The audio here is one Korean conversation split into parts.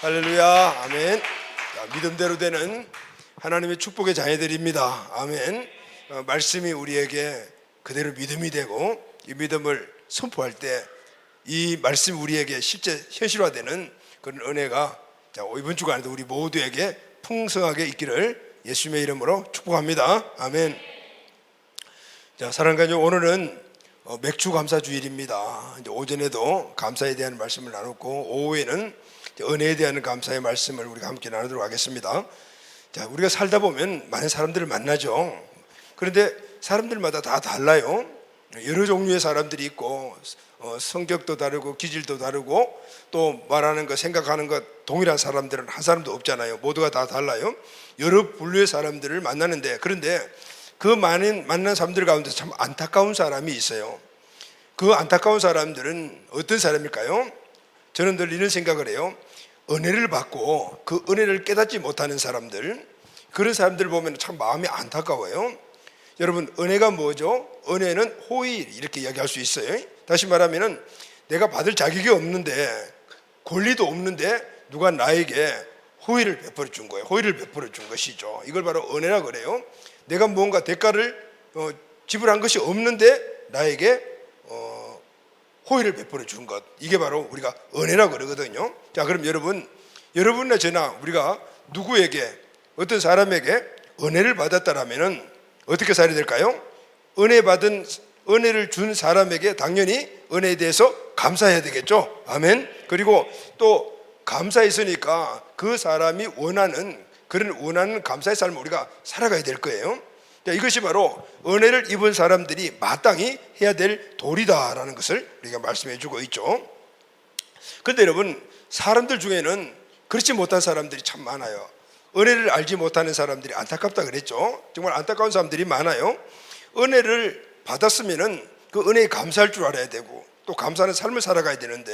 할렐루야. 아멘. 자, 믿음대로 되는 하나님의 축복의 자녀들입니다. 아멘. 말씀이 우리에게 그대로 믿음이 되고 이 믿음을 선포할 때 이 말씀이 우리에게 실제 현실화되는 그런 은혜가 이번 주간에도 우리 모두에게 풍성하게 있기를 예수님의 이름으로 축복합니다. 아멘. 자, 사랑하는 가족, 오늘은 맥주 감사 주일입니다. 이제 오전에도 감사에 대한 말씀을 나눴고 오후에는 은혜에 대한 감사의 말씀을 우리가 함께 나누도록 하겠습니다. 자, 우리가 살다 보면 많은 사람들을 만나죠. 그런데 사람들마다 다 달라요. 여러 종류의 사람들이 있고 성격도 다르고 기질도 다르고 또 말하는 것, 생각하는 것 동일한 사람들은 한 사람도 없잖아요. 모두가 다 달라요. 여러 분류의 사람들을 만나는데, 그런데 그 많은 만난 사람들 가운데 참 안타까운 사람이 있어요. 그 안타까운 사람들은 어떤 사람일까요? 저는 늘 이런 생각을 해요. 은혜를 받고 그 은혜를 깨닫지 못하는 사람들, 그런 사람들을 보면 참 마음이 안타까워요. 여러분, 은혜가 뭐죠? 은혜는 호의, 이렇게 이야기할 수 있어요. 다시 말하면 내가 받을 자격이 없는데, 권리도 없는데 누가 나에게 호의를 베풀어 준 거예요. 호의를 베풀어 준 것이죠. 이걸 바로 은혜라 그래요. 내가 뭔가 대가를 지불한 것이 없는데 나에게 호의를 베풀어 준 것, 이게 바로 우리가 은혜라고 그러거든요. 자, 그럼 여러분이나 저나 우리가 누구에게, 어떤 사람에게 은혜를 받았다라면은 어떻게 살아야 될까요? 은혜를 준 사람에게 당연히 은혜에 대해서 감사해야 되겠죠. 아멘. 그리고 또 감사했으니까 그 사람이 원하는 감사의 삶을 우리가 살아가야 될 거예요. 자, 이것이 바로 은혜를 입은 사람들이 마땅히 해야 될 도리다라는 것을 우리가 말씀해 주고 있죠. 그런데 여러분, 사람들 중에는 그렇지 못한 사람들이 참 많아요. 은혜를 알지 못하는 사람들이 안타깝다 그랬죠. 정말 안타까운 사람들이 많아요. 은혜를 받았으면은 그 은혜에 감사할 줄 알아야 되고 또 감사하는 삶을 살아가야 되는데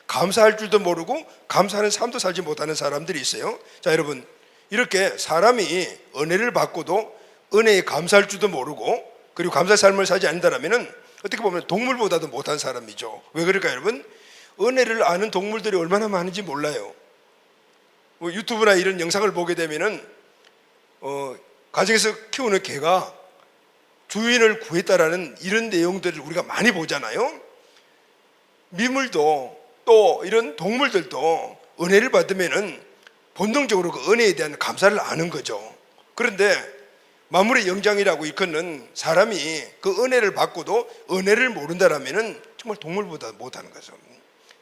감사할 줄도 모르고 감사하는 삶도 살지 못하는 사람들이 있어요. 자, 여러분, 이렇게 사람이 은혜를 받고도 은혜에 감사할 줄도 모르고 그리고 감사의 삶을 살지 않는다면은 어떻게 보면 동물보다도 못한 사람이죠. 왜 그럴까요, 여러분? 은혜를 아는 동물들이 얼마나 많은지 몰라요. 유튜브나 이런 영상을 보게 되면은 가정에서 키우는 개가 주인을 구했다라는 이런 내용들을 우리가 많이 보잖아요. 미물도 또 이런 동물들도 은혜를 받으면은 본능적으로 그 은혜에 대한 감사를 아는 거죠. 그런데 만물의 영장이라고 이끄는 사람이 그 은혜를 받고도 은혜를 모른다라면은 정말 동물보다 못하는 거죠.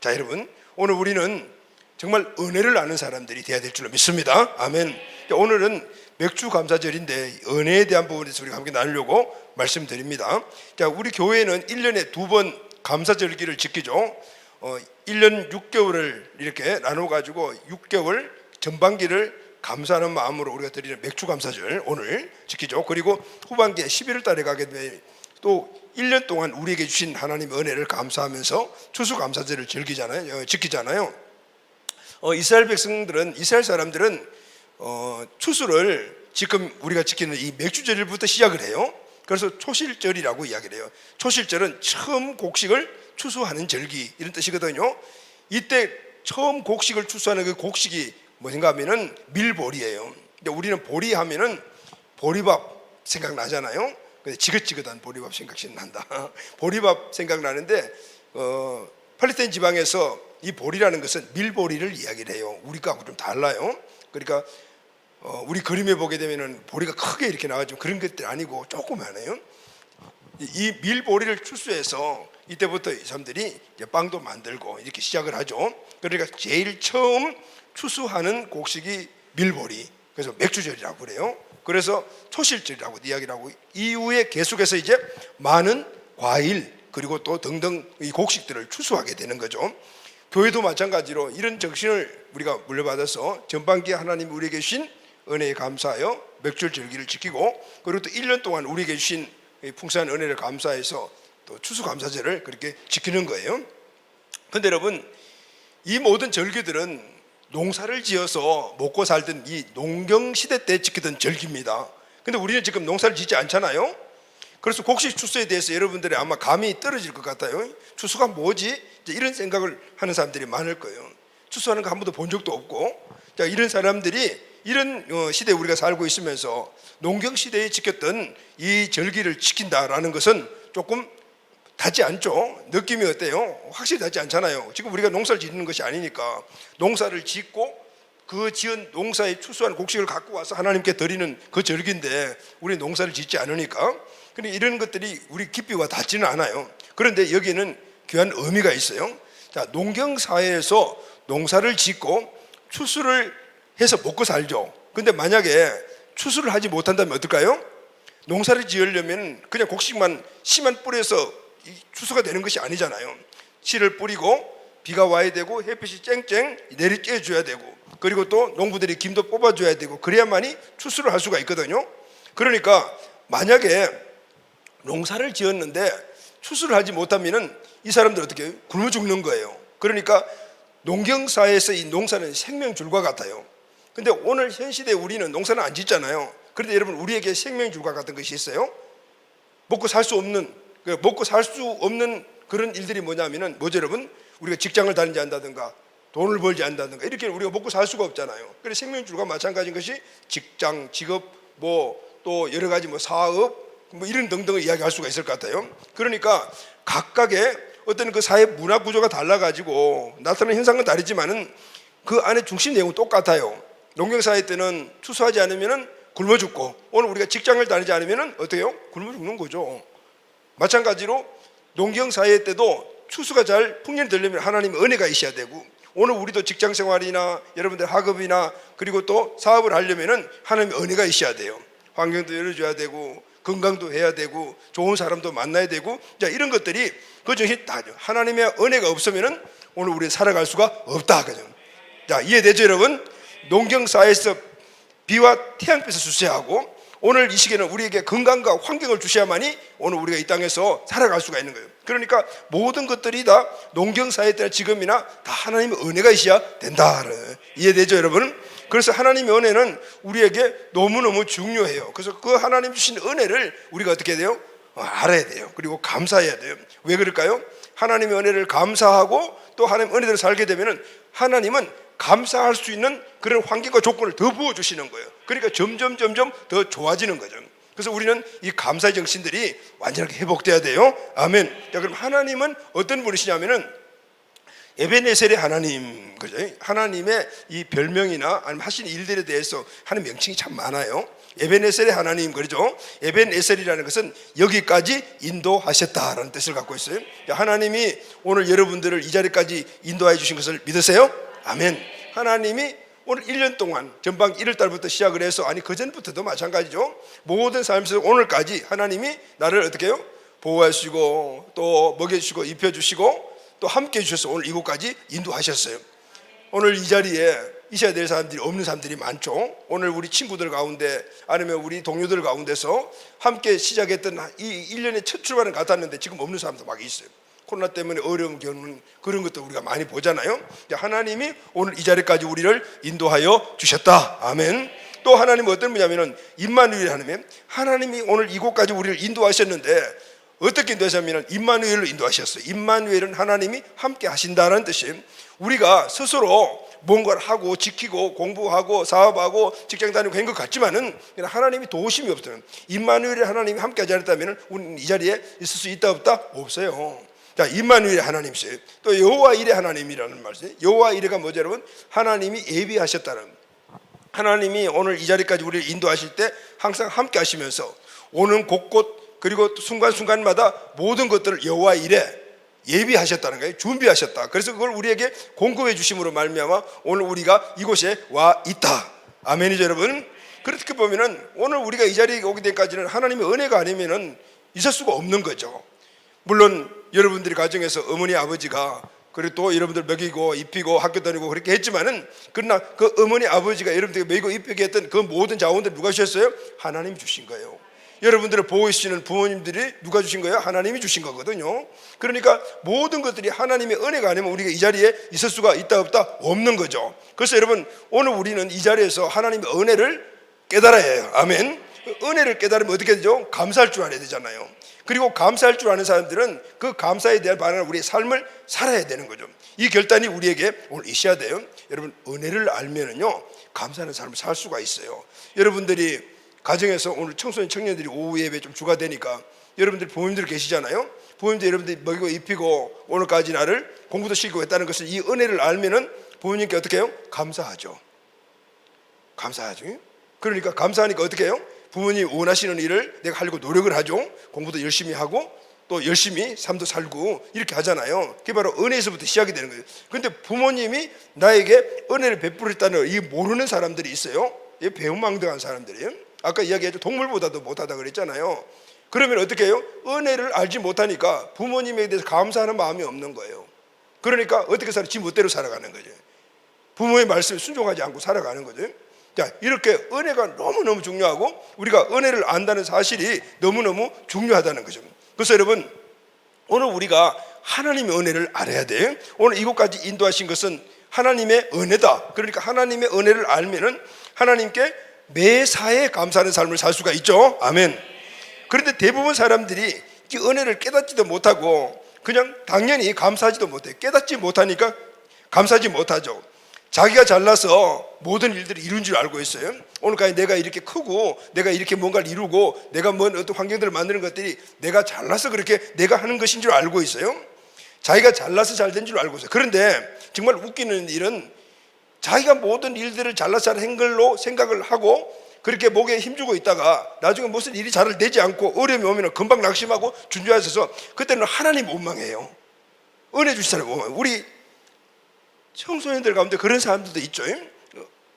자, 여러분, 오늘 우리는 정말 은혜를 아는 사람들이 되어야 될 줄로 믿습니다. 아멘. 오늘은 맥주 감사절인데 은혜에 대한 부분에서 우리가 함께 나누려고 말씀드립니다. 자, 우리 교회는 1년에 2번 감사절기를 지키죠. 1년 6개월을 이렇게 나눠가지고 6개월 전반기를 감사하는 마음으로 우리가 드리는 맥주 감사절 오늘 지키죠. 그리고 후반기에 11월 달에 가게 되면 또 1년 동안 우리에게 주신 하나님의 은혜를 감사하면서 추수 감사절을 지키잖아요. 이스라엘 사람들은 추수를 지금 우리가 지키는 이 맥주절부터 시작을 해요. 그래서 초실절이라고 이야기를 해요. 초실절은 처음 곡식을 추수하는 절기, 이런 뜻이거든요. 이때 처음 곡식을 추수하는 그 곡식이 뭔가 하면은 밀보리예요. 우리는 보리 하면은 보리밥 생각나잖아요. 근데 지긋지긋한 보리밥 생각난다. 보리밥 생각나는데 팔레스타인 지방에서 이 보리라는 것은 밀보리를 이야기를 해요. 우리하고 좀 달라요. 그러니까 우리 그림에 보게 되면은 보리가 크게 이렇게 나와지고 그런 것들 아니고 조그마해요. 이 밀보리를 추수해서 이때부터 이 사람들이 이제 빵도 만들고 이렇게 시작을 하죠. 그러니까 제일 처음 추수하는 곡식이 밀보리, 그래서 맥주절이라고 그래요. 그래서 초실절이라고 이야기를 하고, 이후에 계속해서 이제 많은 과일 그리고 또 등등 이 곡식들을 추수하게 되는 거죠. 교회도 마찬가지로 이런 정신을 우리가 물려받아서 전반기에 하나님이 우리에게 주신 은혜에 감사하여 맥주절 절기를 지키고, 그리고 또 1년 동안 우리에게 주신 풍성한 은혜를 감사해서 또 추수감사절을 그렇게 지키는 거예요. 그런데 여러분, 이 모든 절기들은 농사를 지어서 먹고 살던 이 농경시대 때 지키던 절기입니다. 근데 우리는 지금 농사를 짓지 않잖아요. 그래서 곡식 추수에 대해서 여러분들이 아마 감이 떨어질 것 같아요. 추수가 뭐지? 이런 생각을 하는 사람들이 많을 거예요. 추수하는 거 한 번도 본 적도 없고, 자, 이런 사람들이 이런 시대에 우리가 살고 있으면서 농경 시대에 지켰던 이 절기를 지킨다라는 것은 조금 닿지 않죠. 느낌이 어때요? 확실히 닿지 않잖아요. 지금 우리가 농사를 짓는 것이 아니니까 농사를 짓고 그 지은 농사에 추수한 곡식을 갖고 와서 하나님께 드리는 그 절기인데 우리 농사를 짓지 않으니까, 근데 이런 것들이 우리 깊이와 닿지는 않아요. 그런데 여기는 귀한 의미가 있어요. 자, 농경 사회에서 농사를 짓고 추수를 해서 먹고 살죠. 근데 만약에 추수를 하지 못한다면 어떨까요? 농사를 지으려면 그냥 곡식만 씨만 뿌려서 추수가 되는 것이 아니잖아요. 씨를 뿌리고 비가 와야 되고 햇빛이 쨍쨍 내리쬐 줘야 되고, 그리고 또 농부들이 김도 뽑아줘야 되고, 그래야만이 추수를 할 수가 있거든요. 그러니까 만약에 농사를 지었는데 추수를 하지 못하면 이 사람들 어떻게 해요? 굶어 죽는 거예요. 그러니까 농경사에서 이 농사는 생명줄과 같아요. 근데 오늘 현 시대에 우리는 농사는 안 짓잖아요. 그런데 여러분, 우리에게 생명줄과 같은 것이 있어요. 먹고 살 수 없는 그런 일들이 뭐냐면은 뭐죠 여러분? 우리가 직장을 다니지 않는다든가 돈을 벌지 않는다든가 이렇게 우리가 먹고 살 수가 없잖아요. 그래서 생명줄과 마찬가지인 것이 직장, 직업, 또 여러 가지 사업 이런 등등을 이야기할 수가 있을 것 같아요. 그러니까 각각의 어떤 그 사회 문화 구조가 달라가지고 나타나는 현상은 다르지만은 그 안에 중심 내용은 똑같아요. 농경사회 때는 추수하지 않으면은 굶어 죽고, 오늘 우리가 직장을 다니지 않으면은 어떻게 해요? 굶어 죽는 거죠. 마찬가지로 농경사회 때도 추수가 잘 풍년이 되려면 하나님의 은혜가 있어야 되고, 오늘 우리도 직장 생활이나 여러분들 학업이나 그리고 또 사업을 하려면은 하나님의 은혜가 있어야 돼요. 환경도 열어줘야 되고 건강도 해야 되고 좋은 사람도 만나야 되고, 자, 이런 것들이 그 정신 다 하나님의 은혜가 없으면은 오늘 우리 살아갈 수가 없다. 그죠? 자, 이해되죠, 여러분? 농경사에서 비와 태양빛을 주셔야하고 오늘 이 시기에는 우리에게 건강과 환경을 주셔야만이 오늘 우리가 이 땅에서 살아갈 수가 있는 거예요. 그러니까 모든 것들이 다 농경사회 때나 지금이나 다 하나님의 은혜가 있어야 된다. 이해되죠, 여러분? 그래서 하나님의 은혜는 우리에게 너무너무 중요해요. 그래서 그 하나님 주신 은혜를 우리가 어떻게 해야 돼요? 알아야 돼요. 그리고 감사해야 돼요. 왜 그럴까요? 하나님의 은혜를 감사하고 또 하나님의 은혜대로 살게 되면은 하나님은 감사할 수 있는 그런 환경과 조건을 더 부어주시는 거예요. 그러니까 점점 더 좋아지는 거죠. 그래서 우리는 이 감사의 정신들이 완전하게 회복돼야 돼요. 아멘. 자, 그럼 하나님은 어떤 분이시냐면은 에벤에셀의 하나님, 그죠? 하나님의 이 별명이나 아니면 하신 일들에 대해서 하는 명칭이 참 많아요. 에벤에셀의 하나님, 그렇죠? 에벤에셀이라는 것은 여기까지 인도하셨다라는 뜻을 갖고 있어요. 하나님이 오늘 여러분들을 이 자리까지 인도해 주신 것을 믿으세요? 아멘. 하나님이 오늘 1년 동안 전방 1월 달부터 시작을 해서, 아니 그전부터도 마찬가지죠. 모든 삶에서 오늘까지 하나님이 나를 어떻게 해요? 보호하시고 또 먹여주시고 입혀주시고 또 함께 해주셔서 오늘 이곳까지 인도하셨어요. 오늘 이 자리에 있어야 될 사람들이 없는 사람들이 많죠. 오늘 우리 친구들 가운데 아니면 우리 동료들 가운데서 함께 시작했던 이 1년의 첫 출발은 같았는데 지금 없는 사람도 막 있어요. 코로나 때문에 어려움 겪는 그런 것도 우리가 많이 보잖아요. 하나님이 오늘 이 자리까지 우리를 인도하여 주셨다. 아멘. 또 하나님은 어떤 분이냐면은 임마누엘 하나님이 오늘 이곳까지 우리를 인도하셨는데 어떻게 인도하셨냐면 임마누엘로 인도하셨어요. 임마누엘은 하나님이 함께 하신다는 뜻이에요. 우리가 스스로 뭔가를 하고 지키고 공부하고 사업하고 직장 다니고 한 것 같지만은 하나님이 도우심이 없어요. 임마누엘의 하나님이 함께 하지 않았다면 우리는 이 자리에 있을 수 있다 없다? 없어요. 자, 임마누엘의 하나님이세요. 또 여호와 이레 하나님이라는 말이에요. 여호와 이레가 뭐죠, 여러분? 하나님이 예비하셨다는, 하나님이 오늘 이 자리까지 우리를 인도하실 때 항상 함께 하시면서 오는 곳곳 그리고 순간순간마다 모든 것들을 여호와 이레 예비하셨다는 거예요. 준비하셨다. 그래서 그걸 우리에게 공급해 주심으로 말미암아 오늘 우리가 이곳에 와 있다. 아멘이죠, 여러분? 그렇게 보면은 오늘 우리가 이 자리에 오게 되기까지는 하나님의 은혜가 아니면은 있을 수가 없는 거죠. 물론 여러분들이 가정에서 어머니 아버지가 그리고 또 여러분들 먹이고 입히고 학교 다니고 그렇게 했지만은, 그러나 그 어머니 아버지가 여러분들에게 먹이고 입히게 했던 그 모든 자원들 누가 주셨어요? 하나님이 주신 거예요. 여러분들을 보호해 주시는 부모님들이 누가 주신 거예요? 하나님이 주신 거거든요. 그러니까 모든 것들이 하나님의 은혜가 아니면 우리가 이 자리에 있을 수가 있다 없다? 없는 거죠. 그래서 여러분 오늘 우리는 이 자리에서 하나님의 은혜를 깨달아야 해요. 아멘. 은혜를 깨달으면 어떻게 되죠? 감사할 줄 알아야 되잖아요. 그리고 감사할 줄 아는 사람들은 그 감사에 대한 반응을 우리의 삶을 살아야 되는 거죠. 이 결단이 우리에게 오늘 있어야 돼요. 여러분, 은혜를 알면은요 감사하는 삶을 살 수가 있어요. 여러분들이 가정에서 오늘 청소년 청년들이 오후 예배 좀 주가 되니까 여러분들 부모님들 계시잖아요. 부모님들 여러분들이 먹이고 입히고 오늘까지 나를 공부도 시키고 했다는 것을 이 은혜를 알면은 부모님께 어떻게 해요? 감사하죠. 감사하죠. 그러니까 감사하니까 어떻게 해요? 부모님이 원하시는 일을 내가 하려고 노력을 하죠. 공부도 열심히 하고 또 열심히 삶도 살고 이렇게 하잖아요. 그게 바로 은혜에서부터 시작이 되는 거예요. 그런데 부모님이 나에게 은혜를 베풀었다는 이 모르는 사람들이 있어요. 이 배은망덕한 사람들이에요. 아까 이야기했죠. 동물보다도 못하다 그랬잖아요. 그러면 어떻게 해요? 은혜를 알지 못하니까 부모님에 대해서 감사하는 마음이 없는 거예요. 그러니까 어떻게 살아? 지 멋대로 살아가는 거죠. 부모의 말씀에 순종하지 않고 살아가는 거죠. 자, 이렇게 은혜가 너무너무 중요하고 우리가 은혜를 안다는 사실이 너무너무 중요하다는 거죠. 그래서 여러분, 오늘 우리가 하나님의 은혜를 알아야 돼요. 오늘 이곳까지 인도하신 것은 하나님의 은혜다. 그러니까 하나님의 은혜를 알면은 하나님께 매사에 감사하는 삶을 살 수가 있죠. 아멘. 그런데 대부분 사람들이 이 은혜를 깨닫지도 못하고 그냥 당연히 감사하지도 못해요. 깨닫지 못하니까 감사하지 못하죠. 자기가 잘나서 모든 일들을 이룬 줄 알고 있어요. 오늘까지 내가 이렇게 크고 내가 이렇게 뭔가를 이루고 내가 뭔 어떤 환경들을 만드는 것들이 내가 잘나서 그렇게 내가 하는 것인 줄 알고 있어요. 자기가 잘나서 잘 된 줄 알고 있어요. 그런데 정말 웃기는 일은 자기가 모든 일들을 잘나서 한 걸로 생각을 하고 그렇게 목에 힘주고 있다가 나중에 무슨 일이 잘 되지 않고 어려움이 오면 금방 낙심하고 준비하셔서 그때는 하나님 원망해요. 은혜 주신 사람 원망해요. 우리 청소년들 가운데 그런 사람들도 있죠.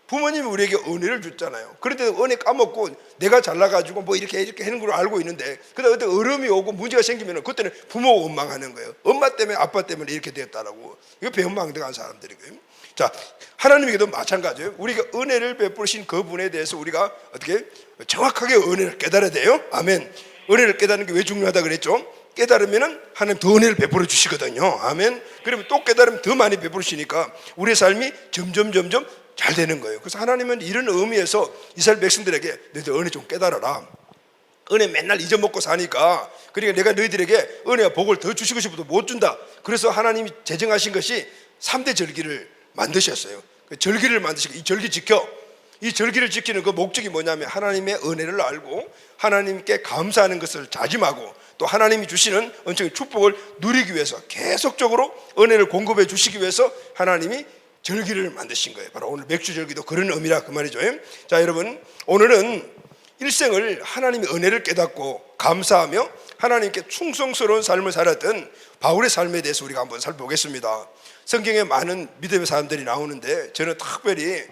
부모님이 우리에게 은혜를 줬잖아요. 그런데 은혜 까먹고 내가 잘나가지고 뭐 이렇게 하는 걸 알고 있는데 그때 어떤 어려움이 오고 문제가 생기면 그때는 부모 원망하는 거예요. 엄마 때문에 아빠 때문에 이렇게 되었다라고. 이거 배은망덕한 사람들이고요. 자, 하나님에게도 마찬가지예요. 우리가 은혜를 베푸신 그분에 대해서 우리가 어떻게 정확하게 은혜를 깨달아야 돼요. 아멘. 은혜를 깨닫는 게 왜 중요하다 그랬죠? 깨달으면 하나님 더 은혜를 베풀어 주시거든요. 아멘. 그러면 또 깨달으면 더 많이 베푸시니까 우리의 삶이 점점 잘 되는 거예요. 그래서 하나님은 이런 의미에서 이스라엘 백성들에게 너희들 은혜 좀 깨달아라. 은혜 맨날 잊어먹고 사니까 그러니까 내가 너희들에게 은혜와 복을 더 주시고 싶어도 못 준다. 그래서 하나님이 제정하신 것이 3대 절기를 만드셨어요. 절기를 만드시고 이 절기 지켜. 이 절기를 지키는 그 목적이 뭐냐면 하나님의 은혜를 알고 하나님께 감사하는 것을 다짐하고 또 하나님이 주시는 은총의 축복을 누리기 위해서 계속적으로 은혜를 공급해 주시기 위해서 하나님이 절기를 만드신 거예요. 바로 오늘 맥주절기도 그런 의미라 그 말이죠. 자, 여러분, 오늘은 일생을 하나님의 은혜를 깨닫고 감사하며 하나님께 충성스러운 삶을 살았던 바울의 삶에 대해서 우리가 한번 살펴보겠습니다. 성경에 많은 믿음의 사람들이 나오는데 저는 특별히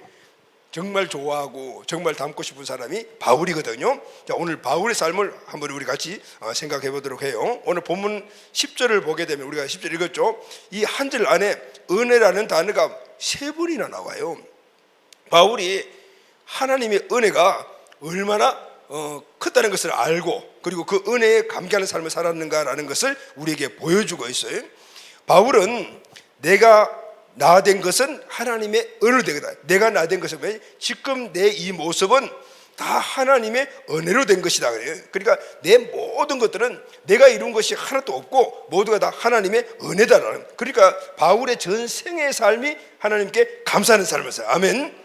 정말 좋아하고 정말 닮고 싶은 사람이 바울이거든요. 자, 오늘 바울의 삶을 한번 우리 같이 생각해 보도록 해요. 오늘 본문 10절을 보게 되면 우리가 10절 읽었죠. 이 한 절 안에 은혜라는 단어가 3번이나 나와요. 바울이 하나님의 은혜가 얼마나 컸다는 것을 알고 그리고 그 은혜에 감개하는 삶을 살았는가라는 것을 우리에게 보여주고 있어요. 바울은 내가 나 된 것은 하나님의 은혜로 되거다. 내가 나 된 것은 지금 내 이 모습은 다 하나님의 은혜로 된 것이다. 그러니까 내 모든 것들은 내가 이룬 것이 하나도 없고 모두가 다 하나님의 은혜다라는. 그러니까 바울의 전생의 삶이 하나님께 감사하는 삶이었어요. 아멘.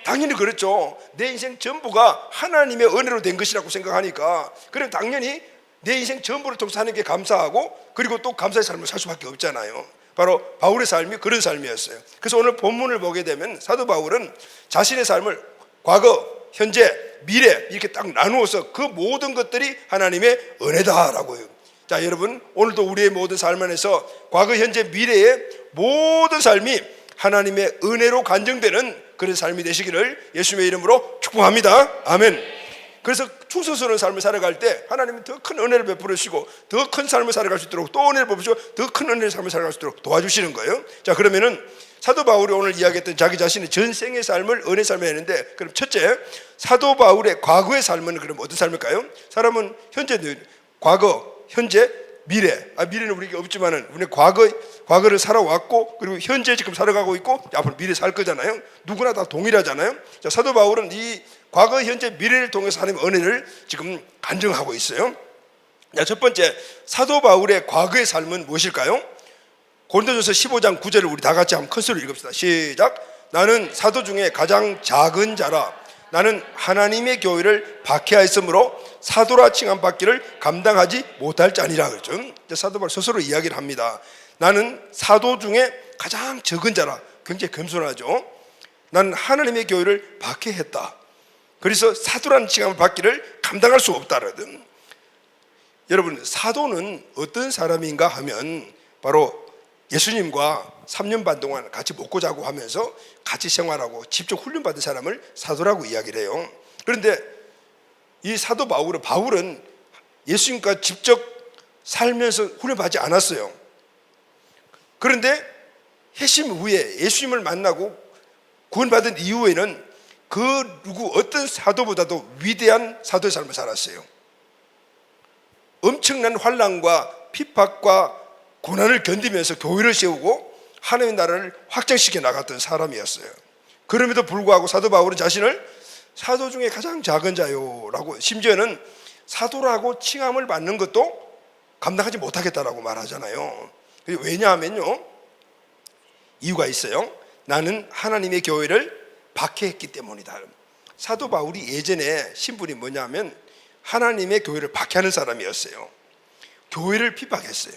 당연히 그렇죠. 내 인생 전부가 하나님의 은혜로 된 것이라고 생각하니까 그럼 당연히 내 인생 전부를 통해서 하나님께 감사하고 그리고 또 감사의 삶을 살 수밖에 없잖아요. 바로 바울의 삶이 그런 삶이었어요. 그래서 오늘 본문을 보게 되면 사도 바울은 자신의 삶을 과거, 현재, 미래 이렇게 딱 나누어서 그 모든 것들이 하나님의 은혜다라고요. 자, 여러분, 오늘도 우리의 모든 삶 안에서 과거, 현재, 미래의 모든 삶이 하나님의 은혜로 간증되는 그런 삶이 되시기를 예수님의 이름으로 축복합니다. 아멘. 그래서 충성스러운 삶을 살아갈 때 하나님은 더 큰 은혜를 베풀어 주시고 더 큰 삶을 살아갈 수 있도록 또 은혜를 베푸시고 더 큰 은혜의 삶을 살아갈 수 있도록 도와주시는 거예요. 자, 그러면은 사도 바울이 오늘 이야기했던 자기 자신의 전생의 삶을 은혜 삶에 했는데 그럼 첫째, 사도 바울의 과거의 삶은 그럼 어떤 삶일까요? 사람은 현재, 과거, 현재 미래는 우리에게 없지만은 우리 과거를 살아왔고 그리고 현재 지금 살아가고 있고 앞으로 미래 살 거잖아요. 누구나 다 동일하잖아요. 자, 사도 바울은 이 과거, 현재, 미래를 통해서 하나님의 은혜를 지금 간증하고 있어요. 자, 첫 번째 사도 바울의 과거의 삶은 무엇일까요? 고린도전서 15장 9절을 우리 다 같이 한번 큰 소리로 읽읍시다. 시작. 나는 사도 중에 가장 작은 자라. 나는 하나님의 교회를 박해하였으므로 사도라 칭함 받기를 감당하지 못할 자니라. 그렇죠? 사도 바울 스스로 이야기를 합니다. 나는 사도 중에 가장 적은 자라. 굉장히 겸손하죠. 나는 하나님의 교회를 박해했다. 그래서 사도라는 칭함을 받기를 감당할 수 없다거든. 여러분, 사도는 어떤 사람인가 하면 바로 예수님과 3년 반 동안 같이 먹고 자고 하면서 같이 생활하고 직접 훈련받은 사람을 사도라고 이야기를 해요. 그런데 이 사도 바울은 예수님과 직접 살면서 훈련받지 않았어요. 그런데 회심 후에 예수님을 만나고 구원받은 이후에는 그 누구 어떤 사도보다도 위대한 사도의 삶을 살았어요. 엄청난 환난과 핍박과 고난을 견디면서 교회를 세우고 하나님의 나라를 확장시켜 나갔던 사람이었어요. 그럼에도 불구하고 사도 바울은 자신을 사도 중에 가장 작은 자요라고, 심지어는 사도라고 칭함을 받는 것도 감당하지 못하겠다라고 말하잖아요. 왜냐하면요, 이유가 있어요. 나는 하나님의 교회를 박해했기 때문이다. 사도 바울이 예전에 신분이 뭐냐면 하나님의 교회를 박해하는 사람이었어요. 교회를 핍박했어요.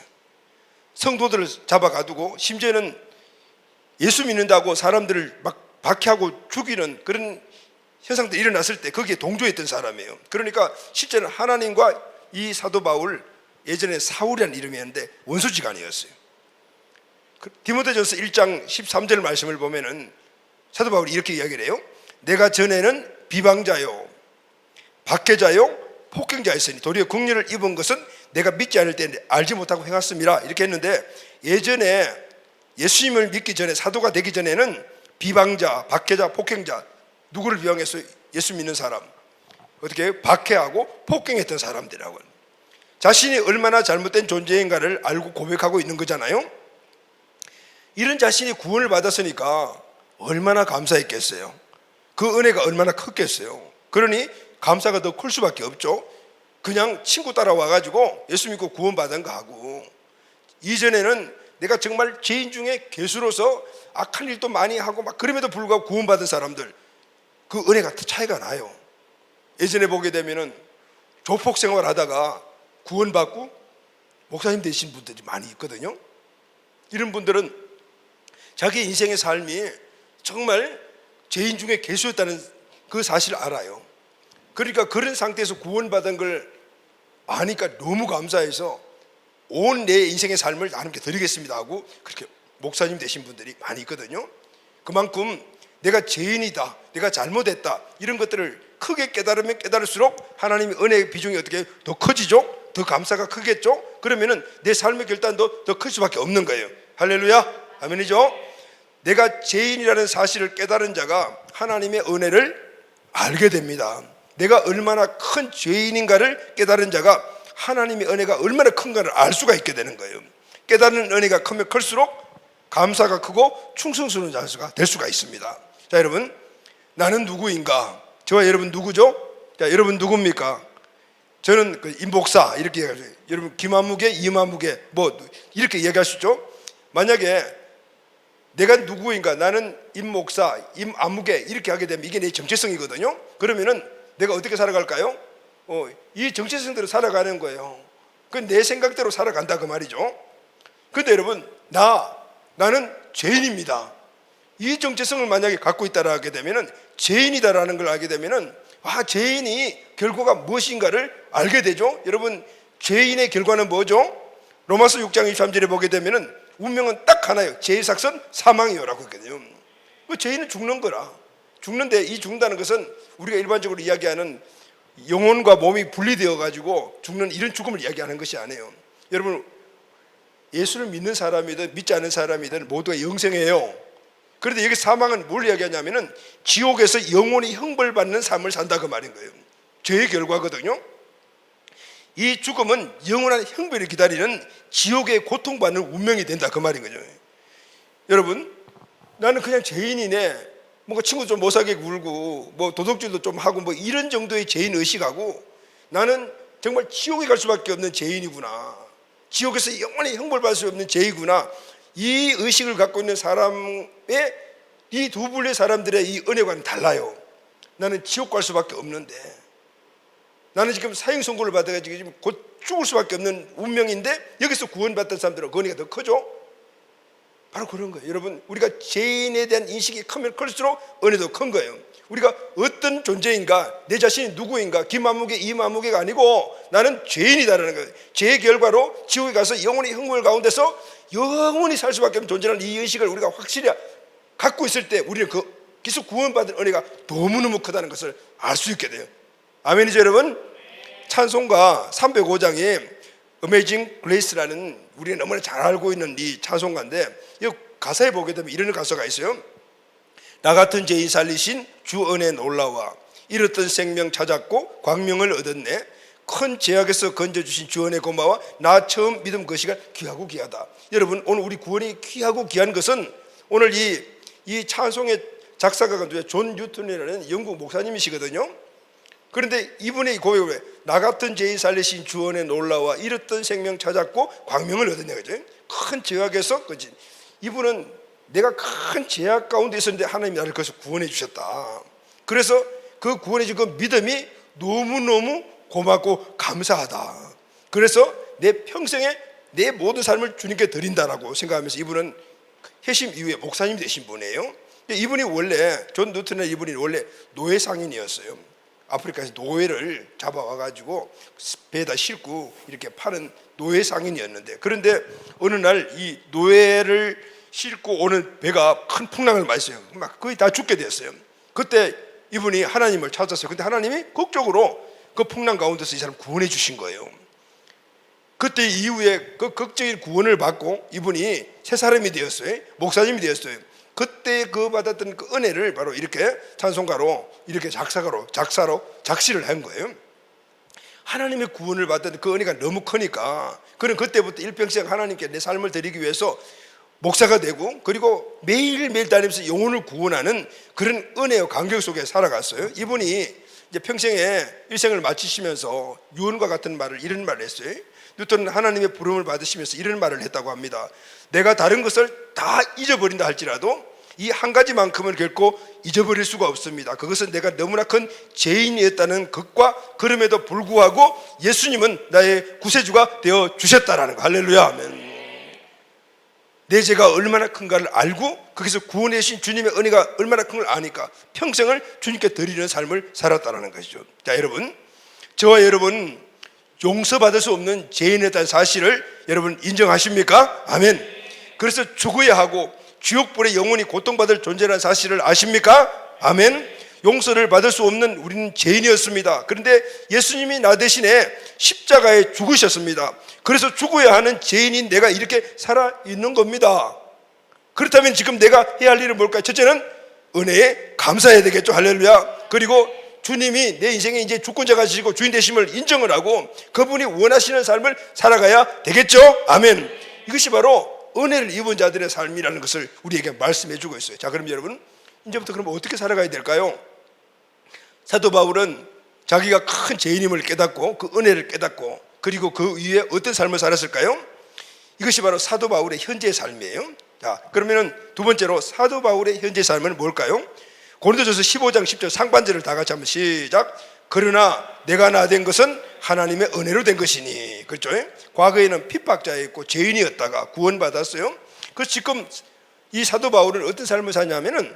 성도들을 잡아가두고 심지어는 예수 믿는다고 사람들을 막 박해하고 죽이는 그런 현상들이 일어났을 때 거기에 동조했던 사람이에요. 그러니까 실제는 하나님과 이 사도 바울, 예전에 사울이라는 이름이었는데 원수지간이었어요. 디모데전서 1장 13절 말씀을 보면은 사도 바울이 이렇게 이야기를 해요. 내가 전에는 비방자요 박해자요 폭행자였으니 도리어 긍휼을 입은 것은 내가 믿지 않을 때 알지 못하고 행했습니다. 이렇게 했는데, 예전에 예수님을 믿기 전에, 사도가 되기 전에는 비방자, 박해자, 폭행자, 누구를 비방했어요? 예수 믿는 사람. 어떻게 박해하고 폭행했던 사람들이라고. 자신이 얼마나 잘못된 존재인가를 알고 고백하고 있는 거잖아요. 이런 자신이 구원을 받았으니까 얼마나 감사했겠어요. 그 은혜가 얼마나 컸겠어요. 그러니 감사가 더 클 수밖에 없죠. 그냥 친구 따라와가지고 예수 믿고 구원받은 거 하고, 이전에는 내가 정말 죄인 중에 괴수로서 악한 일도 많이 하고 막 그럼에도 불구하고 구원받은 사람들, 그 은혜가 차이가 나요. 예전에 보게 되면은 조폭 생활 하다가 구원받고 목사님 되신 분들이 많이 있거든요. 이런 분들은 자기 인생의 삶이 정말 죄인 중에 괴수였다는 그 사실을 알아요. 그러니까 그런 상태에서 구원받은 걸 아니까 너무 감사해서 온 내 인생의 삶을 하나님께 드리겠습니다 하고 그렇게 목사님 되신 분들이 많이 있거든요. 그만큼 내가 죄인이다, 내가 잘못했다, 이런 것들을 크게 깨달으면 깨달을수록 하나님의 은혜의 비중이 어떻게 더 커지죠? 더 감사가 크겠죠? 그러면은 내 삶의 결단도 더 클 수밖에 없는 거예요. 할렐루야, 아멘이죠? 내가 죄인이라는 사실을 깨달은 자가 하나님의 은혜를 알게 됩니다. 내가 얼마나 큰 죄인인가를 깨달은 자가 하나님의 은혜가 얼마나 큰가를 알 수가 있게 되는 거예요. 깨닫는 은혜가 크면 클수록 감사가 크고 충성스러운 자가 될 수가 있습니다. 자, 여러분, 나는 누구인가? 저와 여러분 누구죠? 자, 여러분 누굽니까? 저는 임복사 이렇게 얘기하죠. 여러분 김한무개, 이만무개 뭐 이렇게 얘기할 수 있죠. 만약에 내가 누구인가, 나는 임목사, 임안무개 이렇게 하게 되면 이게 내 정체성이거든요. 그러면은 내가 어떻게 살아갈까요? 이 정체성대로 살아가는 거예요. 그건 내 생각대로 살아간다 그 말이죠. 근데 여러분, 나는 죄인입니다. 이 정체성을 만약에 갖고 있다라 하게 되면은, 죄인이다라는 걸 알게 되면은, 죄인이 결과가 무엇인가를 알게 되죠. 여러분, 죄인의 결과는 뭐죠? 로마서 6장 23절에 보게 되면은 운명은 딱 하나예요. 죄의 삭선 사망이요라고 했거든요. 그 죄인은 죽는 거라. 죽는데, 이 죽는다는 것은 우리가 일반적으로 이야기하는 영혼과 몸이 분리되어 가지고 죽는 이런 죽음을 이야기하는 것이 아니에요. 여러분, 예수를 믿는 사람이든 믿지 않는 사람이든 모두가 영생해요. 그런데 여기 사망은 뭘 이야기하냐면은 지옥에서 영원히 형벌받는 삶을 산다 그 말인 거예요. 죄의 결과거든요. 이 죽음은 영원한 형벌을 기다리는 지옥의 고통받는 운명이 된다, 그 말인 거죠. 여러분, 나는 그냥 죄인이네, 뭔가 친구 좀 못사게 굴고 뭐 도둑질도 좀 하고 뭐 이런 정도의 죄인 의식하고 나는 정말 지옥에 갈 수밖에 없는 죄인이구나, 지옥에서 영원히 형벌받을 수 없는 죄이구나, 이 의식을 갖고 있는 사람의 이 두 분의 사람들의 이 은혜와는 달라요. 나는 지옥 갈 수밖에 없는데, 나는 지금 사형 선고를 받아가지고 지금 곧 죽을 수밖에 없는 운명인데 여기서 구원받던 사람들은 그 은혜가 더 크죠. 바로 그런 거예요. 여러분, 우리가 죄인에 대한 인식이 크면 클수록 은혜도 큰 거예요. 우리가 어떤 존재인가, 내 자신이 누구인가, 김만무개 이만무개가 아니고 나는 죄인이다라는 거예요. 죄의 결과로 지옥에 가서 영원히 형벌 가운데서 영원히 살 수밖에 없는 존재라는 이 의식을 우리가 확실히 갖고 있을 때 우리는 거기서 구원받은 은혜가 너무너무 크다는 것을 알 수 있게 돼요. 아멘이죠, 여러분? 찬송가 305장에 Amazing Grace라는 우리가 너무나 잘 알고 있는 이 찬송가인데, 이 가사에 보게 되면 이런 가사가 있어요. 나 같은 죄인 살리신 주 은혜 놀라와, 잃었던 생명 찾았고 광명을 얻었네. 큰 죄악에서 건져주신 주 은혜 고마워. 나 처음 믿음 그 시간 귀하고 귀하다. 여러분, 오늘 우리 구원이 귀하고 귀한 것은 오늘 이 찬송의 작사가가 존 뉴턴이라는 영국 목사님이시거든요. 그런데 이분의 고백을, 나 같은 죄인 살리신 주 은혜 놀라와, 잃었던 생명 찾았고 광명을 얻었네, 그죠? 큰 죄악에서, 그지? 이분은 내가 큰 죄악 가운데 있었는데 하나님이 나를 거기서 구원해 주셨다. 그래서 그 구원해 준 그 믿음이 너무너무 고맙고 감사하다. 그래서 내 평생에 내 모든 삶을 주님께 드린다라고 생각하면서 이분은 회심 이후에 목사님이 되신 분이에요. 이분이 원래 존 뉴턴의 이분이 원래 노예 상인이었어요. 아프리카에서 노예를 잡아와가지고 배에다 싣고 이렇게 파는 노예 상인이었는데, 그런데 어느 날 이 노예를 싣고 오는 배가 큰 풍랑을 맞았어요. 막 거의 다 죽게 됐어요. 그때 이분이 하나님을 찾았어요. 근데 하나님이 극적으로 그 풍랑 가운데서 이 사람 구원해 주신 거예요. 그때 이후에 그 극적인 구원을 받고 이분이 새 사람이 되었어요. 목사님이 되었어요. 그때 그 받았던 그 은혜를 바로 이렇게 찬송가로, 이렇게 작시를 한 거예요. 하나님의 구원을 받았던 그 은혜가 너무 크니까 그는 그때부터 일평생 하나님께 내 삶을 드리기 위해서 목사가 되고, 그리고 매일매일 다니면서 영혼을 구원하는 그런 은혜와 간격 속에 살아갔어요. 이분이 이제 평생에 일생을 마치시면서 유언과 같은 이런 말을 했어요. 뉴턴은 하나님의 부름을 받으시면서 이런 말을 했다고 합니다. 내가 다른 것을 다 잊어버린다 할지라도 이 한 가지만큼은 결코 잊어버릴 수가 없습니다. 그것은 내가 너무나 큰 죄인이었다는 것과, 그럼에도 불구하고 예수님은 나의 구세주가 되어 주셨다라는 거. 할렐루야, 아멘. 내 죄가 얼마나 큰가를 알고 거기서 구원해 주신 주님의 은혜가 얼마나 큰 걸 아니까 평생을 주님께 드리는 삶을 살았다는 것이죠. 자, 여러분, 저와 여러분 용서받을 수 없는 죄인에 대한 사실을 여러분 인정하십니까? 아멘. 그래서 죽어야 하고 지옥불에 영원히 고통받을 존재라는 사실을 아십니까? 아멘. 용서를 받을 수 없는 우리는 죄인이었습니다. 그런데 예수님이 나 대신에 십자가에 죽으셨습니다. 그래서 죽어야 하는 죄인인 내가 이렇게 살아있는 겁니다. 그렇다면 지금 내가 해야 할 일은 뭘까요? 첫째는 은혜에 감사해야 되겠죠. 할렐루야. 그리고 주님이 내 인생에 이제 주권자가 되시고 주인 되심을 인정을 하고 그분이 원하시는 삶을 살아가야 되겠죠. 아멘. 이것이 바로 은혜를 입은 자들의 삶이라는 것을 우리에게 말씀해 주고 있어요. 자, 그럼 여러분, 이제부터 그럼 어떻게 살아가야 될까요? 사도 바울은 자기가 큰 죄인임을 깨닫고 그 은혜를 깨닫고 그리고 그 위에 어떤 삶을 살았을까요? 이것이 바로 사도 바울의 현재 삶이에요. 자, 그러면 두 번째로 사도 바울의 현재 삶은 뭘까요? 고린도전서 15장 10절 상반절을 다 같이 한번 시작. 그러나 내가 나 된 것은 하나님의 은혜로 된 것이니. 그렇죠? 과거에는 핍박자였고 죄인이었다가 구원받았어요. 그래서 지금 이 사도 바울은 어떤 삶을 사냐면은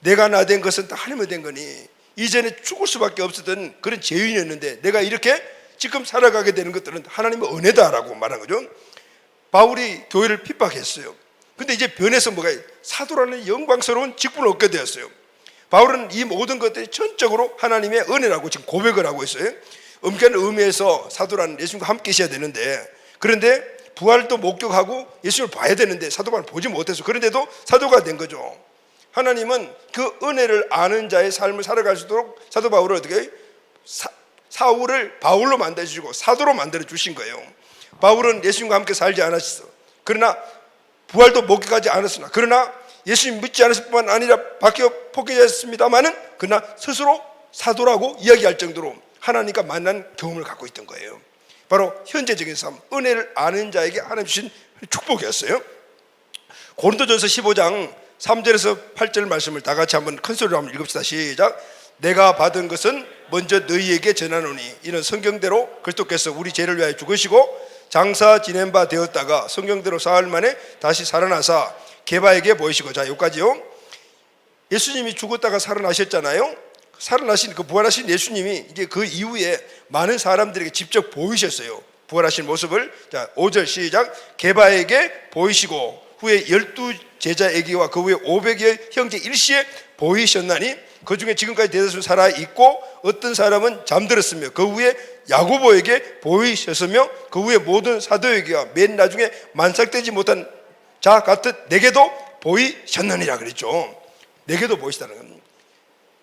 내가 나 된 것은 다 하나님의 된 거니, 이전에 죽을 수밖에 없었던 그런 죄인이었는데 내가 이렇게 지금 살아가게 되는 것들은 하나님의 은혜다라고 말한 거죠. 바울이 교회를 핍박했어요. 근데 이제 변해서 뭐가 사도라는 영광스러운 직분을 얻게 되었어요. 바울은 이 모든 것들이 전적으로 하나님의 은혜라고 지금 고백을 하고 있어요. 엄격한 의미에서 사도라는 예수님과 함께 있어야 되는데, 그런데 부활도 목격하고 예수님을 봐야 되는데 사도 바울은 보지 못해서, 그런데도 사도가 된 거죠. 하나님은 그 은혜를 아는 자의 삶을 살아갈 수 있도록 사도 바울을 어떻게 사울을 바울로 만들어주시고 사도로 만들어주신 거예요. 바울은 예수님과 함께 살지 않았어. 그러나 부활도 목격하지 않았으나, 그러나 예수님 믿지 않았을 뿐만 아니라 포기했습니다마는 그러나 스스로 사도라고 이야기할 정도로 하나님과 만난 경험을 갖고 있던 거예요. 바로 현재적인 삶, 은혜를 아는 자에게 하나님 주신 축복이었어요. 고린도전서 15장 3절에서 8절 말씀을 다 같이 한번 큰 소리로 한번 읽읍시다. 시작. 내가 받은 것은 먼저 너희에게 전하노니 이는 성경대로 그리스도께서 우리 죄를 위하여 죽으시고 장사 지낸 바 되었다가 성경대로 사흘 만에 다시 살아나사 게바에게 보이시고. 자, 여기까지요. 예수님이 죽었다가 살아나셨잖아요. 살아나신 그 부활하신 예수님이 이제 그 이후에 많은 사람들에게 직접 보이셨어요. 부활하신 모습을. 자, 5절 시작. 게바에게 보이시고 후에 12 제자에게와 그 후에 500여 형제 일시에 보이셨나니 그 중에 지금까지 대다수 살아 있고 어떤 사람은 잠들었으며 그 후에 야고보에게 보이셨으며 그 후에 모든 사도에게와 맨 나중에 만삭되지 못한 자 같은 내게도 보이셨느니라 그랬죠. 내게도 보이시다는 겁니다.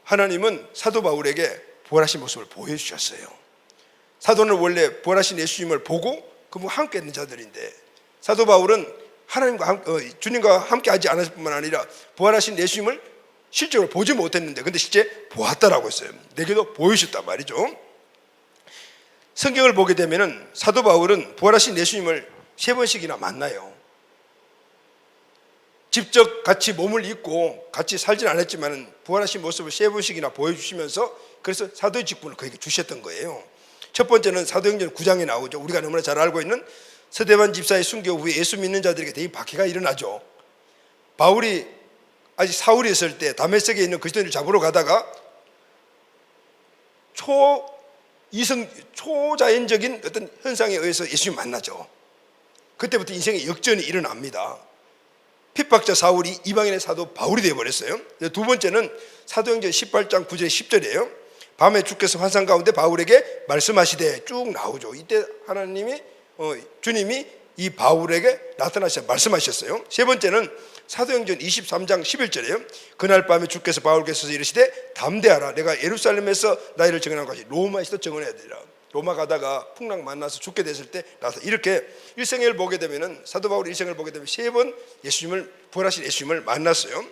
하나님은 사도 바울에게 부활하신 모습을 보여주셨어요. 사도는 원래 부활하신 예수님을 보고 그분 함께 있는 자들인데, 사도 바울은 하나님과 주님과 함께 하지 않았을 뿐만 아니라 부활하신 예수님을 실제로 보지 못했는데 근데 실제 보았다라고 했어요. 내게도 보이셨단 말이죠. 성경을 보게 되면은 사도 바울은 부활하신 예수님을 3번씩이나 만나요. 직접 같이 몸을 입고 같이 살진 않았지만 부활하신 모습을 3번씩이나 보여주시면서 그래서 사도의 직분을 그에게 주셨던 거예요. 첫 번째는 사도행전 9장에 나오죠. 우리가 너무나 잘 알고 있는 스데반 집사의 순교 후에 예수 믿는 자들에게 대이 박해가 일어나죠. 바울이 아직 사울이 있을 때 다메섹에 있는 그리스도인을 잡으러 가다가 초자연적인 어떤 현상에 의해서 예수님 만나죠. 그때부터 인생의 역전이 일어납니다. 핍박자 사울이 이방인의 사도 바울이 되어버렸어요. 두 번째는 사도행전 18장 9절 10절이에요. 밤에 주께서 환상 가운데 바울에게 말씀하시되 쭉 나오죠. 이때 하나님이 주님이 이 바울에게 나타나셔 말씀하셨어요. 세 번째는 사도행전 23장 11절이에요. 그날 밤에 주께서 바울께서 이르시되 담대하라. 내가 예루살렘에서 나이를 증언한 것이 로마에서도 증언해야 되리라. 로마 가다가 풍랑 만나서 죽게 됐을 때 나서 이렇게 일생을 보게 되면은 사도 바울 일생을 보게 되면 3번 예수님을 부활하신 예수님을 만났어요.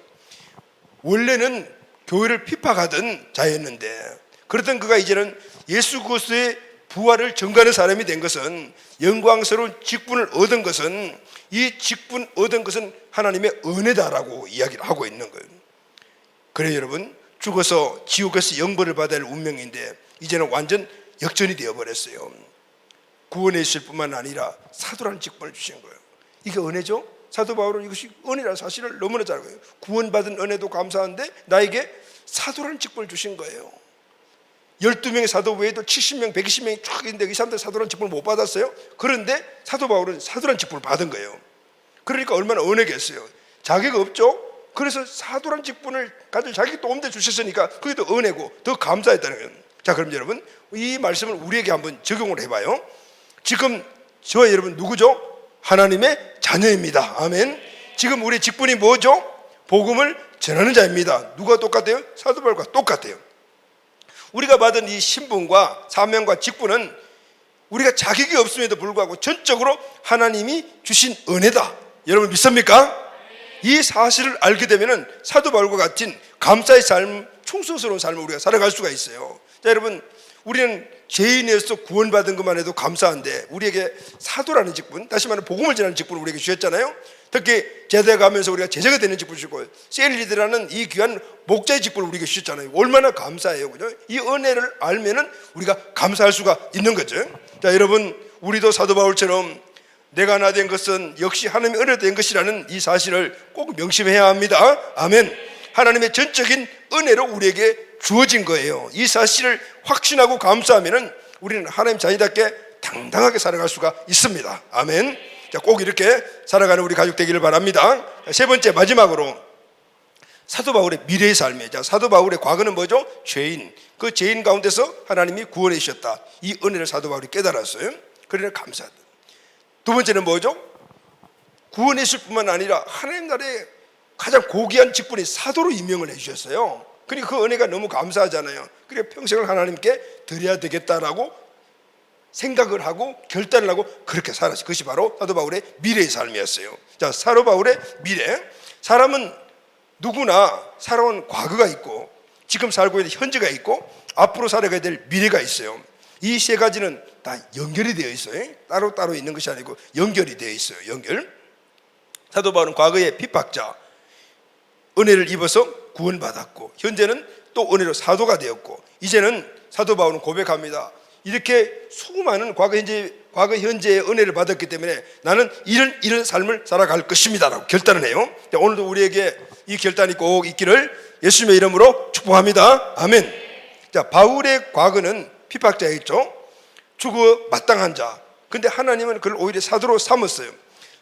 원래는 교회를 핍박하던 자였는데 그렇던 그가 이제는 예수 그리스도의 부활을 전가하는 사람이 된 것은, 영광스러운 직분을 얻은 것은, 이 직분 얻은 것은 하나님의 은혜다라고 이야기를 하고 있는 거예요. 그래 여러분, 죽어서 지옥에서 영벌을 받아야 할 운명인데 이제는 완전 역전이 되어버렸어요. 구원해 주실 뿐만 아니라 사도라는 직분을 주신 거예요. 이게 은혜죠. 사도 바울은 이것이 은혜라는 사실을 너무나 잘 알고 있어요. 구원받은 은혜도 감사한데 나에게 사도라는 직분을 주신 거예요. 12명의 사도 외에도 70명, 120명이 쫙 있는데 이 사람들 사도라는 직분을 못 받았어요. 그런데 사도 바울은 사도라는 직분을 받은 거예요. 그러니까 얼마나 은혜겠어요. 자기가 없죠. 그래서 사도라는 직분을 가질 자기가 또 옮겨 주셨으니까 그게 더 은혜고 더 감사했다는 거예요. 자, 그럼 여러분 이 말씀을 우리에게 한번 적용을 해봐요. 지금 저와 여러분 누구죠? 하나님의 자녀입니다. 아멘. 지금 우리 직분이 뭐죠? 복음을 전하는 자입니다. 누가 똑같아요? 사도 바울과 똑같아요. 우리가 받은 이 신분과 사명과 직분은 우리가 자격이 없음에도 불구하고 전적으로 하나님이 주신 은혜다. 여러분 믿습니까? 이 사실을 알게 되면 사도 바울과 같은 감사의 삶, 충성스러운 삶을 우리가 살아갈 수가 있어요. 자, 여러분 우리는 죄인에서 구원받은 것만 해도 감사한데 우리에게 사도라는 직분, 다시 말하면 복음을 전하는 직분을 우리에게 주셨잖아요. 특히 제대 가면서 우리가 제자가 되는 직분을 주고 셀리드라는 이 귀한 목자의 직분을 우리에게 주셨잖아요. 얼마나 감사해요, 그죠? 이 은혜를 알면은 우리가 감사할 수가 있는 거죠. 자, 여러분 우리도 사도 바울처럼 내가 하나 된 것은 역시 하나님의 은혜로 된 것이라는 이 사실을 꼭 명심해야 합니다. 아멘. 하나님의 전적인 은혜로 우리에게 주어진 거예요. 이 사실을 확신하고 감사하면은 우리는 하나님 자녀답게 당당하게 살아갈 수가 있습니다. 아멘. 자, 꼭 이렇게 살아가는 우리 가족 되기를 바랍니다. 세 번째 마지막으로 사도 바울의 미래의 삶이에요. 자, 사도 바울의 과거는 뭐죠? 죄인. 그 죄인 가운데서 하나님이 구원해 주셨다. 이 은혜를 사도 바울이 깨달았어요. 그러나 감사하다. 두 번째는 뭐죠? 구원했을 뿐만 아니라 하나님 나라의 가장 고귀한 직분이 사도로 임명을 해 주셨어요. 그러니까 그 은혜가 너무 감사하잖아요. 그러니까 평생을 하나님께 드려야 되겠다라고 생각을 하고 결단을 하고 그렇게 살았어요. 그것이 바로 사도 바울의 미래의 삶이었어요. 자, 사도 바울의 미래. 사람은 누구나 살아온 과거가 있고 지금 살고 있는 현재가 있고 앞으로 살아가야 될 미래가 있어요. 이 세 가지는 다 연결이 되어 있어요. 따로따로 있는 것이 아니고 연결이 되어 있어요. 연결. 사도 바울은 과거에 핍박자, 은혜를 입어서 구원받았고 현재는 또 은혜로 사도가 되었고 이제는 사도 바울은 고백합니다. 이렇게 수많은 과거 현재의 은혜를 받았기 때문에 나는 이런 삶을 살아갈 것입니다 라고 결단을 해요. 오늘도 우리에게 이 결단이 꼭 있기를 예수님의 이름으로 축복합니다. 아멘. 자, 바울의 과거는 핍박자였죠. 죽어 마땅한 자. 근데 하나님은 그를 오히려 사도로 삼았어요.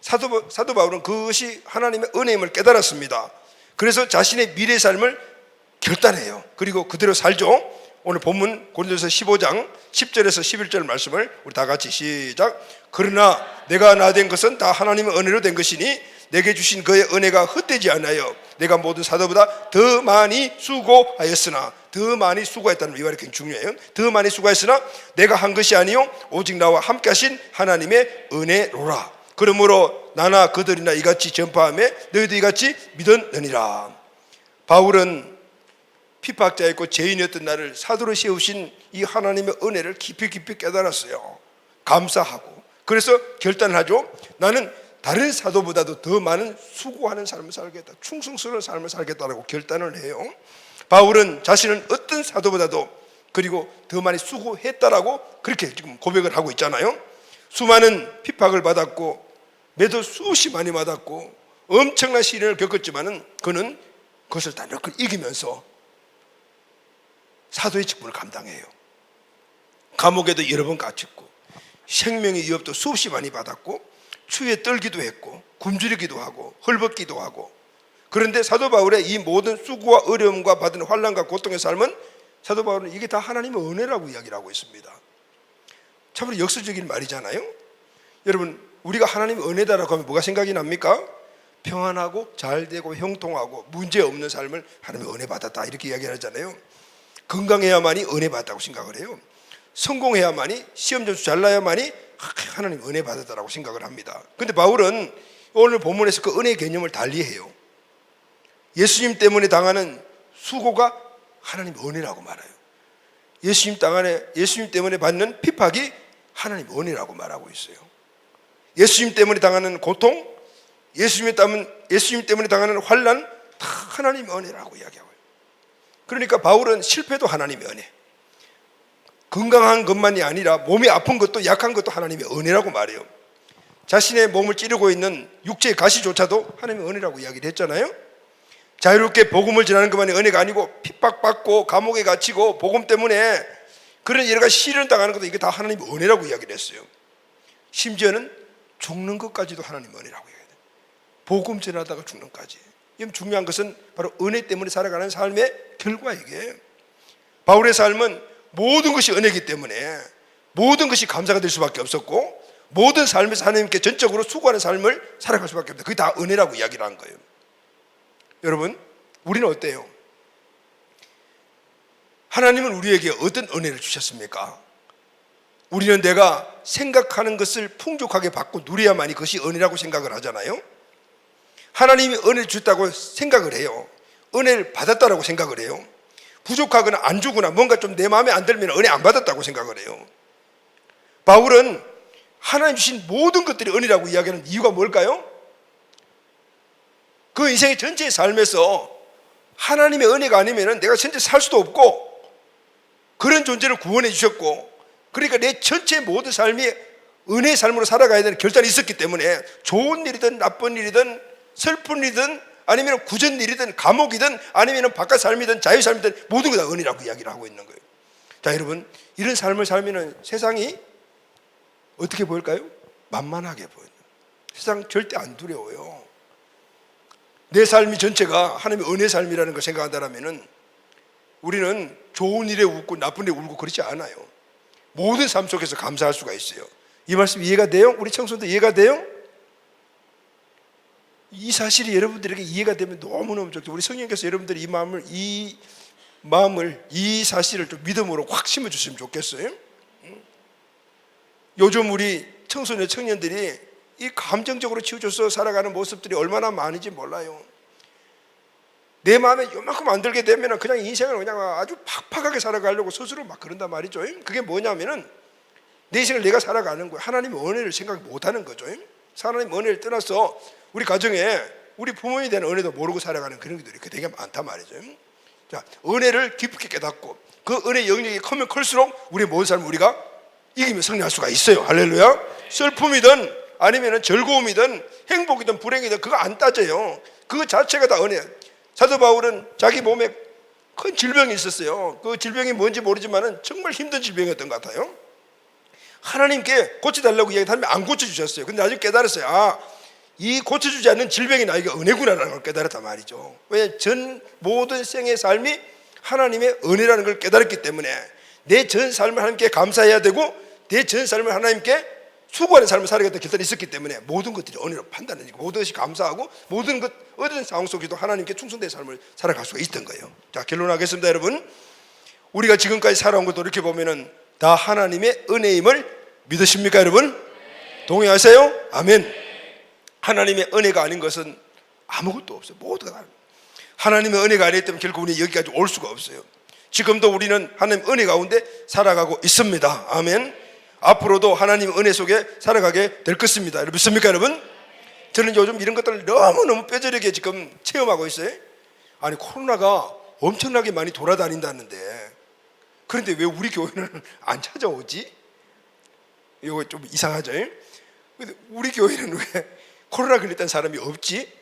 사도 바울은 그것이 하나님의 은혜임을 깨달았습니다. 그래서 자신의 미래의 삶을 결단해요. 그리고 그대로 살죠. 오늘 본문 고린도서 15장 10절에서 11절 말씀을 우리 다 같이 시작. 그러나 내가 나 된 것은 다 하나님의 은혜로 된 것이니 내게 주신 그의 은혜가 헛되지 않아요. 내가 모든 사도보다 더 많이 수고하였으나, 더 많이 수고했다는 이 말이 굉장히 중요해요. 더 많이 수고하였으나 내가 한 것이 아니요 오직 나와 함께 하신 하나님의 은혜로라. 그러므로 나나 그들이나 이같이 전파하며 너희도 이같이 믿었느니라. 바울은 핍박자였고 죄인이었던 나를 사도로 세우신 이 하나님의 은혜를 깊이 깨달았어요. 감사하고 그래서 결단을 하죠. 나는 다른 사도보다도 더 많은 수고하는 삶을 살겠다, 충성스러운 삶을 살겠다라고 결단을 해요. 바울은 자신은 어떤 사도보다도 그리고 더 많이 수고했다라고 그렇게 지금 고백을 하고 있잖아요. 수많은 핍박을 받았고 매도 수없이 많이 받았고 엄청난 시련을 겪었지만은 그는 그것을 다 이기면서 사도의 직분을 감당해요. 감옥에도 여러 번 갇혔고 생명의 위협도 수없이 많이 받았고 추위에 떨기도 했고 굶주리기도 하고 헐벗기도 하고. 그런데 사도 바울의 이 모든 수고와 어려움과 받은 환난과 고통의 삶은 사도 바울은 이게 다 하나님의 은혜라고 이야기를 하고 있습니다. 참으로 역설적인 말이잖아요. 여러분, 우리가 하나님의 은혜다라고 하면 뭐가 생각이 납니까? 평안하고 잘되고 형통하고 문제없는 삶을 하나님의 은혜 받았다 이렇게 이야기를 하잖아요. 건강해야만이 은혜 받았다고 생각을 해요. 성공해야만이, 시험 점수 잘 나야만이 하나님 은혜 받았다라고 생각을 합니다. 그런데 바울은 오늘 본문에서 그 은혜의 개념을 달리해요. 예수님 때문에 당하는 수고가 하나님 은혜라고 말해요. 예수님 때문에 받는 핍박이 하나님 은혜라고 말하고 있어요. 예수님 때문에 당하는 고통, 예수님 때문에 당하는 환난 다 하나님 은혜라고 이야기하고 있어요. 그러니까 바울은 실패도 하나님의 은혜, 건강한 것만이 아니라 몸이 아픈 것도 약한 것도 하나님의 은혜라고 말해요. 자신의 몸을 찌르고 있는 육체의 가시조차도 하나님의 은혜라고 이야기를 했잖아요. 자유롭게 복음을 전하는 것만이 은혜가 아니고 핍박받고 감옥에 갇히고 복음 때문에 그런 여러 가지 시련을 당하는 것도 이게 다 하나님의 은혜라고 이야기를 했어요. 심지어는 죽는 것까지도 하나님의 은혜라고 이야기해요. 복음 전하다가 죽는 것까지. 중요한 것은 바로 은혜 때문에 살아가는 삶의 결과이게. 바울의 삶은 모든 것이 은혜이기 때문에 모든 것이 감사가 될 수밖에 없었고 모든 삶에서 하나님께 전적으로 수고하는 삶을 살아갈 수밖에 없다. 그게 다 은혜라고 이야기를 한 거예요. 여러분, 우리는 어때요? 하나님은 우리에게 어떤 은혜를 주셨습니까? 우리는 내가 생각하는 것을 풍족하게 받고 누려야만이 그것이 은혜라고 생각을 하잖아요. 하나님이 은혜를 줬다고 생각을 해요. 은혜를 받았다라고 생각을 해요. 부족하거나 안 주거나 뭔가 좀 내 마음에 안 들면 은혜 안 받았다고 생각을 해요. 바울은 하나님 주신 모든 것들이 은혜라고 이야기하는 이유가 뭘까요? 그 인생의 전체의 삶에서 하나님의 은혜가 아니면 내가 전체 살 수도 없고 그런 존재를 구원해 주셨고 그러니까 내 전체 모든 삶이 은혜의 삶으로 살아가야 되는 결단이 있었기 때문에 좋은 일이든 나쁜 일이든 슬픈 일이든 아니면 굳은 일이든 감옥이든 아니면 바깥 삶이든 자유 삶이든 모든 게 다 은혜라고 이야기를 하고 있는 거예요. 자, 여러분, 이런 삶을 살면 세상이 어떻게 보일까요? 만만하게 보여요. 세상 절대 안 두려워요. 내 삶이 전체가 하나님의 은혜 삶이라는 걸 생각한다면 우리는 좋은 일에 웃고 나쁜 일에 울고 그렇지 않아요. 모든 삶 속에서 감사할 수가 있어요. 이 말씀 이해가 돼요? 우리 청소년들 이해가 돼요? 이 사실이 여러분들에게 이해가 되면 너무너무 좋겠어요. 우리 성령께서 여러분들이 이 마음을 이 마음을, 이 사실을 좀 믿음으로 확 심어주시면 좋겠어요. 요즘 우리 청소년 청년들이 이 감정적으로 치우쳐서 살아가는 모습들이 얼마나 많은지 몰라요. 내 마음에 요만큼 안 들게 되면 그냥 인생을 그냥 아주 팍팍하게 살아가려고 스스로 막 그런단 말이죠. 그게 뭐냐면은 내 인생을 내가 살아가는 거예요. 하나님의 은혜를 생각 못하는 거죠. 하나님의 은혜를 떠나서 우리 가정에 우리 부모에 대한 은혜도 모르고 살아가는 그런 것들이 되게 많단 말이죠. 자, 은혜를 깊게 깨닫고 그 은혜 영역이 크면 클수록 우리 모든 삶을 우리가 이기며 승리할 수가 있어요. 할렐루야. 슬픔이든 아니면 즐거움이든 행복이든 불행이든 그거 안 따져요. 그 자체가 다 은혜예요. 사도 바울은 자기 몸에 큰 질병이 있었어요. 그 질병이 뭔지 모르지만 정말 힘든 질병이었던 것 같아요. 하나님께 고쳐달라고 이야기하면 안 고쳐주셨어요. 근데 나중에 깨달았어요. 아, 이 고쳐주지 않는 질병이 나에게 은혜구나라는 걸 깨달았단 말이죠. 왜? 전 모든 생의 삶이 하나님의 은혜라는 걸 깨달았기 때문에 내 전 삶을 하나님께 감사해야 되고 내 전 삶을 하나님께 수고하는 삶을 살아가던 결단이 있었기 때문에 모든 것들이 은혜로 판단되니까 모든 것이 감사하고 모든 것, 어떤 상황 속에도 하나님께 충성된 삶을 살아갈 수가 있던 거예요. 자, 결론하겠습니다. 여러분, 우리가 지금까지 살아온 것도 이렇게 보면은 다 하나님의 은혜임을 믿으십니까? 여러분 동의하세요? 아멘. 하나님의 은혜가 아닌 것은 아무것도 없어요. 모두가 다 하나님의 은혜가 아니기 때문에 결국 우리는 여기까지 올 수가 없어요. 지금도 우리는 하나님 은혜 가운데 살아가고 있습니다. 아멘. 앞으로도 하나님 은혜 속에 살아가게 될 것입니다. 여러분 믿습니까? 여러분? 저는 요즘 이런 것들을 너무너무 뼈저리게 지금 체험하고 있어요. 아니, 코로나가 엄청나게 많이 돌아다닌다는데 그런데 왜 우리 교회는 안 찾아오지? 이거 좀 이상하죠? 근데 우리 교회는 왜 코로나 걸렸다는 사람이 없지?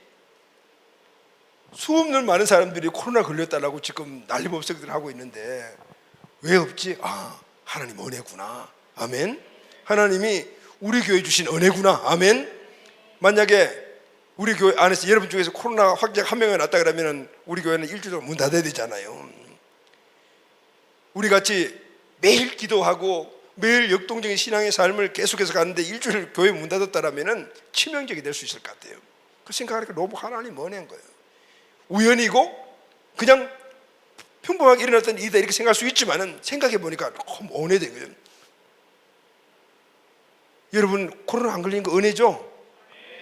수없는 많은 사람들이 코로나 걸렸다라고 지금 난리법석들 하고 있는데 왜 없지? 아, 하나님 은혜구나. 아멘. 하나님이 우리 교회 주신 은혜구나. 아멘. 만약에 우리 교회 안에서 여러분 중에서 코로나 확진자 한 명이 났다 그러면 우리 교회는 일주일 동안 문 닫아야 되잖아요. 우리 같이 매일 기도하고 매일 역동적인 신앙의 삶을 계속해서 가는데 일주일 교회 문 닫았다라면 치명적이 될 수 있을 것 같아요. 그 생각하니까 너무 하나님 은혜인 거예요. 우연이고 그냥 평범하게 일어났던 일이다 이렇게 생각할 수 있지만은 생각해 보니까 너무 은혜된 거예요. 여러분 코로나 안 걸린 거 은혜죠?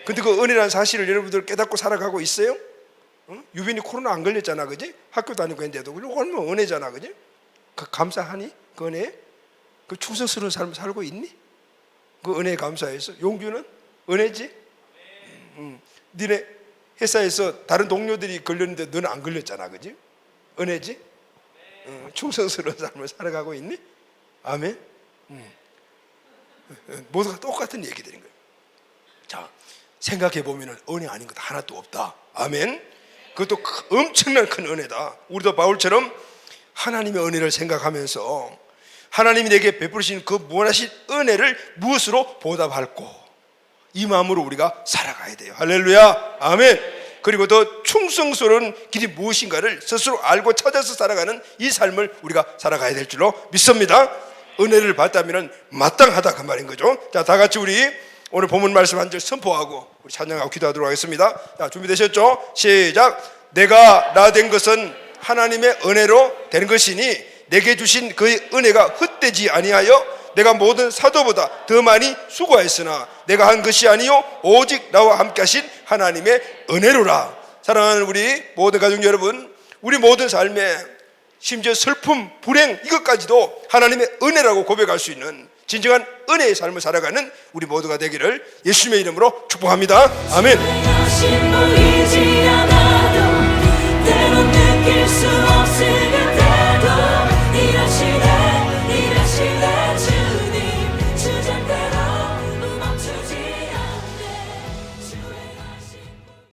근데 그 은혜라는 사실을 여러분들 깨닫고 살아가고 있어요? 응? 유빈이 코로나 안 걸렸잖아, 그지? 학교 다니고 있는데도 얼마나 은혜잖아, 그지? 그 감사하니? 그 은혜? 그 충성스러운 삶을 살고 있니? 그 은혜에 감사해서. 용규는 은혜지? 니네 회사에서 다른 동료들이 걸렸는데 너는 안 걸렸잖아, 그지? 은혜지? 충성스러운 삶을 살아가고 있니? 아멘. 모두가 똑같은 얘기들인 거예요. 자, 생각해 보면 은혜 아닌 것 하나도 없다. 아멘. 그것도 엄청난 큰 은혜다. 우리도 바울처럼 하나님의 은혜를 생각하면서 하나님이 내게 베푸신 그 무한하신 은혜를 무엇으로 보답할고 이 마음으로 우리가 살아가야 돼요. 할렐루야. 아멘. 그리고 더 충성스러운 길이 무엇인가를 스스로 알고 찾아서 살아가는 이 삶을 우리가 살아가야 될 줄로 믿습니다. 은혜를 받다면 마땅하다 그 말인 거죠. 자, 다 같이 우리 오늘 본문 말씀 한 절 선포하고 우리 찬양하고 기도하도록 하겠습니다. 자, 준비되셨죠? 시작. 내가 나 된 것은 하나님의 은혜로 된 것이니 내게 주신 그의 은혜가 헛되지 아니하여 내가 모든 사도보다 더 많이 수고하였으나 내가 한 것이 아니요 오직 나와 함께 하신 하나님의 은혜로라. 사랑하는 우리 모든 가족 여러분, 우리 모든 삶에 심지어 슬픔, 불행 이것까지도 하나님의 은혜라고 고백할 수 있는 진정한 은혜의 삶을 살아가는 우리 모두가 되기를 예수님의 이름으로 축복합니다. 아멘.